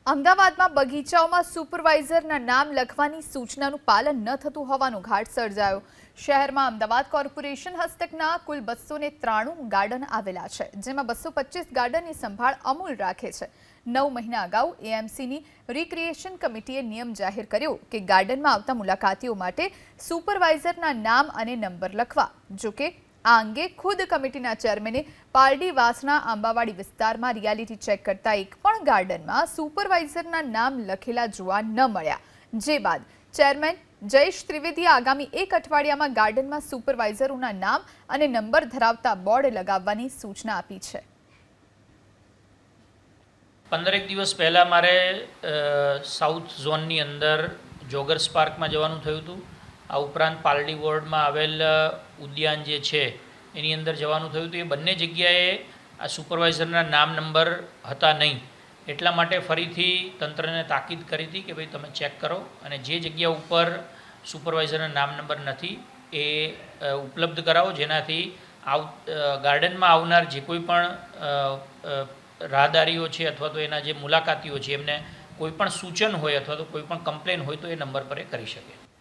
અમદાવાદમાં બગીચાઓમાં સુપરવાઇઝરના નામ લખવાની સૂચનાનું પાલન ન થતું હોવાનો ઘાટ સર્જાયો। શહેરમાં અમદાવાદ કોર્પોરેશન હસ્તકના કુલ 293 ગાર્ડન આવેલા છે, જેમાં 225 ગાર્ડનની સંભાળ અમૂલ રાખે છે। 9 મહિના અગાઉ એએમસીની રિક્રિએશન કમિટીએ નિયમ જાહેર કર્યો કે ગાર્ડનમાં આવતા મુલાકાતીઓ માટે સુપરવાઇઝરના નામ અને નંબર લખવા। જોકે આ અંગે ખુદ કમિટીના ચેરમેને પાલડી વાસણા આંબાવાડી વિસ્તારમાં રિયાલિટી ચેક કરતા એક પણ ગાર્ડનમાં સુપરવાઇઝરના નામ લખેલા જોવા ન મળ્યા। જે બાદ ચેરમેન જયેશ ત્રિવેદીએ આગામી 1 અઠવાડિયામાં ગાર્ડનમાં સુપરવાઇઝરોના નામ અને નંબર ધરાવતા બોર્ડ લગાવવાની સૂચના આપી છે। 15 દિવસ પહેલાં મારે સાઉથ ઝોનની અંદર જોગર્સ પાર્કમાં જવાનું થયું હતું। આ ઉપરાંત પાલડી વોર્ડમાં આવેલ ઉદ્યાન જે છે એની અંદર જવાનું થયું હતું। એ બંને જગ્યાએ આ સુપરવાઇઝરના નામ નંબર હતા નહીં, એટલા માટે ફરીથી તંત્રને તાકીદ કરી હતી કે ભાઈ તમે ચેક કરો અને જે જગ્યા ઉપર સુપરવાઇઝરના નામ નંબર નથી એ ઉપલબ્ધ કરાવો, જેનાથી ગાર્ડનમાં આવનાર જે કોઈ પણ રાહદારીઓ છે અથવા તો એના જે મુલાકાતીઓ છે એમને કોઈ પણ સૂચન હોય અથવા તો કોઈ પણ કમ્પ્લેન હોય તો એ નંબર પર એ કરી શકે।